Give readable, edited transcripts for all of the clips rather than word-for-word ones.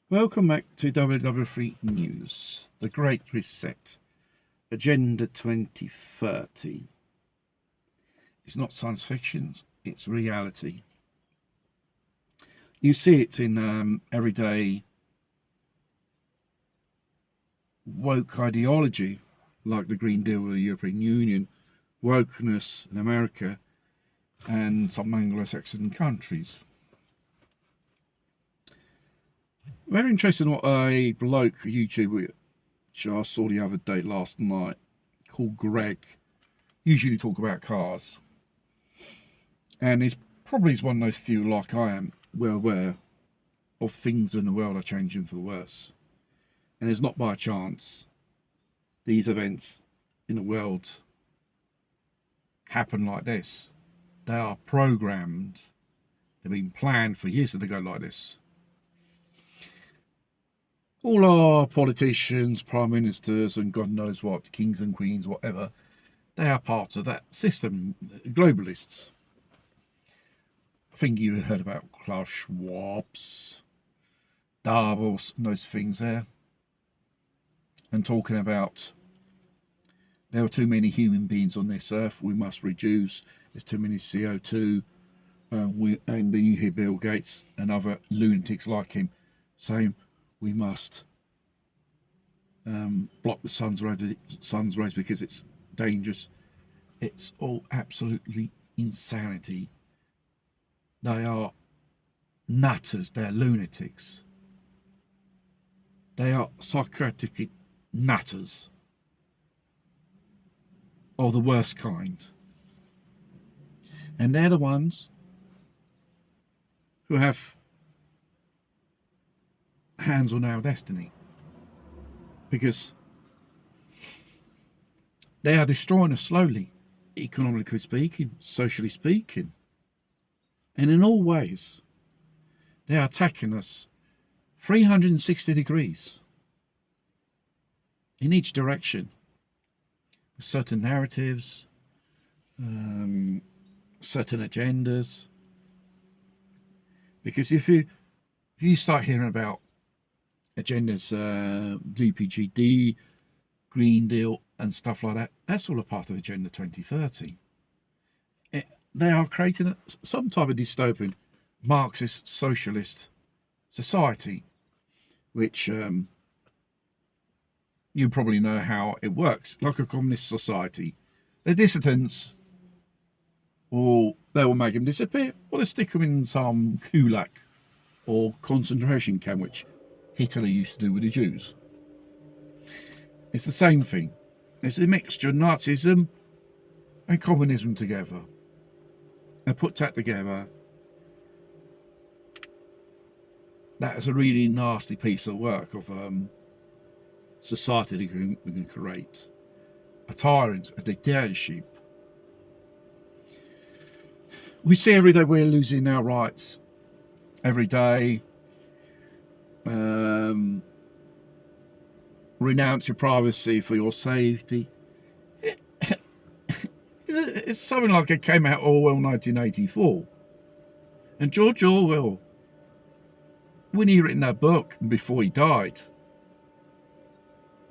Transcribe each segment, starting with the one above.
Welcome back to WW3 News, the Great Reset, Agenda 2030. It's not science fiction, it's reality. You see it in everyday woke ideology, like the Green Deal with the European Union, wokeness in America, and some Anglo-Saxon countries. Very interesting what a bloke, a YouTuber, which I saw the other day, last night, called Greg, usually talk about cars. And he's probably one of those few, like I am, well aware of things in the world are changing for the worse. And it's not by chance these events in the world happen like this. They are programmed, they've been planned for years that they go like this. All our politicians, prime ministers, and God knows what, kings and queens, whatever, they are part of that system, globalists. I think you heard about Klaus Schwab's, Davos, and those things there. And talking about there are too many human beings on this earth, we must reduce, there's too many CO2. And then you hear Bill Gates and other lunatics like him saying we must block the sun's rays because it's dangerous. It's all absolutely insanity. They are nutters, they're lunatics. They are psychiatric nutters of the worst kind. And they're the ones who have hands on our destiny. Because they are destroying us slowly, economically speaking, socially speaking. And in all ways, they are attacking us 360 degrees in each direction. Certain narratives, certain agendas. Because if you start hearing about agendas, DPGD, Green Deal, and stuff like that, that's all a part of Agenda 2030. They are creating some type of dystopian Marxist socialist society, which you probably know how it works, like a communist society. The dissidents, or they will make them disappear, or they stick them in some kulak or concentration camp, which Hitler used to do with the Jews. It's the same thing. It's a mixture of Nazism and communism together. And put that together, that is a really nasty piece of work of society that we can create. A tyrant, a dictatorship. We see every day we're losing our rights. Every day. Renounce your privacy for your safety. It's something like it came out Orwell 1984. And George Orwell, when he written that book before he died,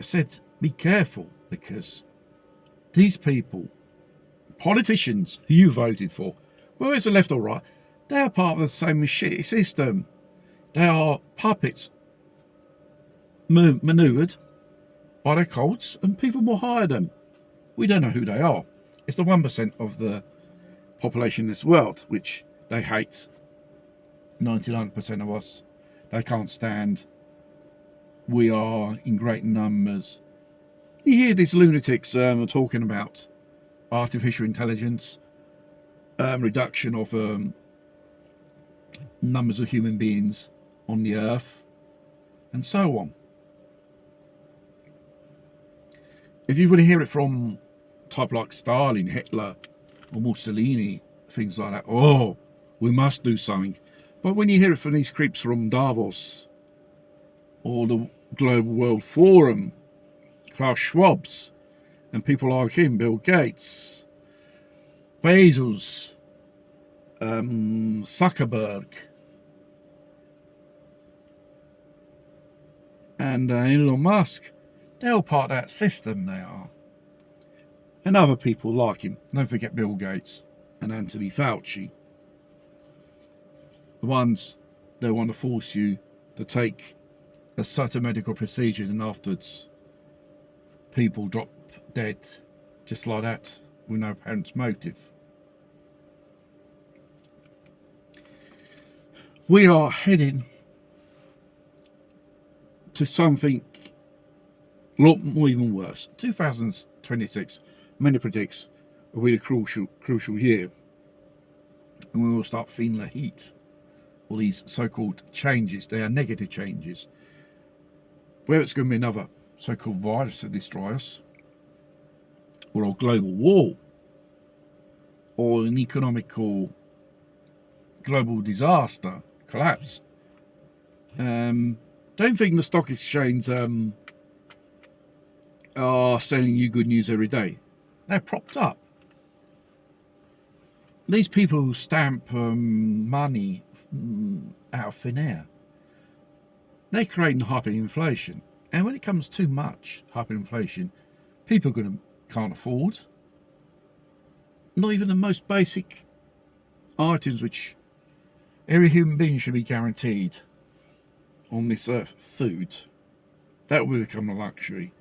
said, be careful, because these people, politicians who you voted for, whether it's the left or right, they are part of the same shitty system. They are puppets manoeuvred by their cults, and people will hire them. We don't know who they are. It's the 1% of the population in this world, which they hate. 99% of us, they can't stand. We are in great numbers. You hear these lunatics talking about artificial intelligence, reduction of numbers of human beings on the earth, and so on. If you would hear it from type like Stalin, Hitler, or Mussolini, things like that, oh, we must do something. But when you hear it from these creeps from Davos, or the Global World Forum, Klaus Schwab's, and people like him, Bill Gates, Bezos, Zuckerberg, and Elon Musk. They're all part of that system, they are. And other people like him. Don't forget Bill Gates and Anthony Fauci. The ones that want to force you to take a certain medical procedure and afterwards people drop dead just like that with no apparent motive. We are heading to something a lot more even worse. 2026, many predicts, will be a crucial year, and we will start feeling the heat. All these so-called changes, they are negative changes. Whether it's going to be another so-called virus to destroy us, or a global war, or an economical global disaster, collapse. Don't think the stock exchange are selling you good news every day. They're propped up. These people who stamp money out of thin air, they're creating hyperinflation. And when it comes too much hyperinflation, people can't afford. Not even the most basic items which every human being should be guaranteed on this earth, food. That will become a luxury.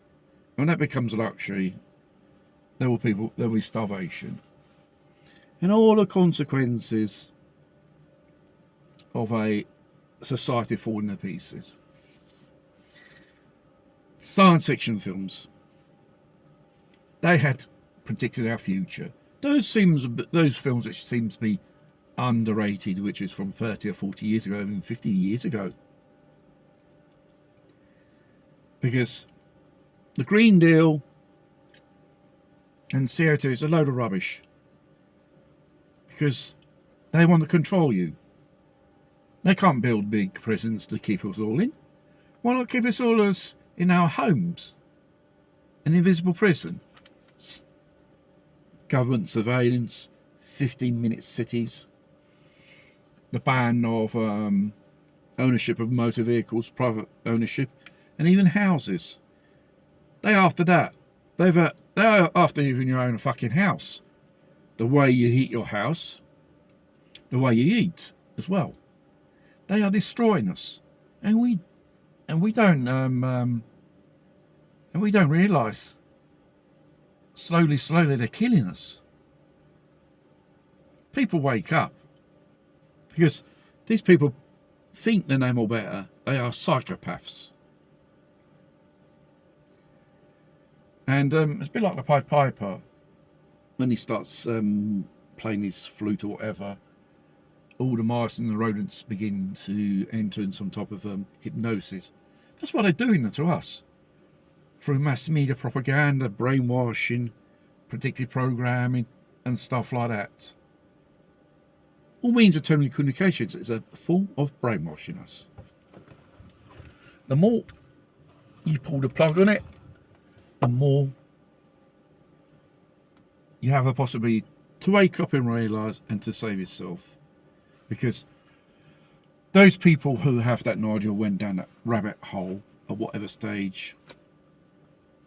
When that becomes a luxury, there will be starvation. And all the consequences of a society falling to pieces. Science fiction films, they had predicted our future. Those films which seem to be underrated, which is from 30 or 40 years ago, even 50 years ago. Because the Green Deal and CO2 is a load of rubbish. Because they want to control you. They can't build big prisons to keep us all in. Why not keep us all in our homes? An invisible prison. Government surveillance, 15-minute cities, the ban of ownership of motor vehicles, private ownership, and even houses. They're after that. They're after even your own fucking house. The way you heat your house, the way you eat as well. They are destroying us, and we don't realise. Slowly, they're killing us. People wake up, because these people think they know more better. They are psychopaths. And it's a bit like the Pied Piper. When he starts playing his flute or whatever, all the mice and the rodents begin to enter in some type of hypnosis. That's what they're doing to us. Through mass media propaganda, brainwashing, predictive programming, and stuff like that. All means of telecommunications is a form of brainwashing us. The more you pull the plug on it, the more you have a possibility to wake up and realise and to save yourself. Because those people who have that knowledge or went down that rabbit hole at whatever stage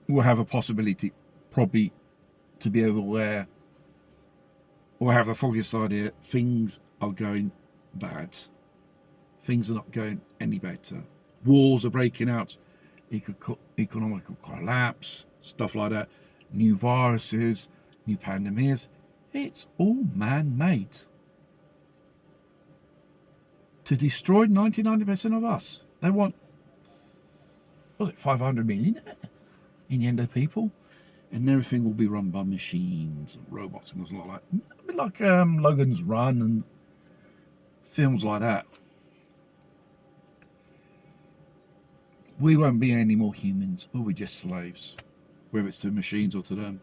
will have a possibility probably to be aware or have the foggiest idea things are going bad. Things are not going any better. Wars are breaking out, economical collapse, stuff like that, new viruses, new pandemics. It's all man-made to destroy 99% of us. They want, was it 500 million in the end of people, and everything will be run by machines and robots and stuff like that. A bit like Logan's Run and films like that. We won't be any more humans, or we're just slaves, whether it's to machines or to them.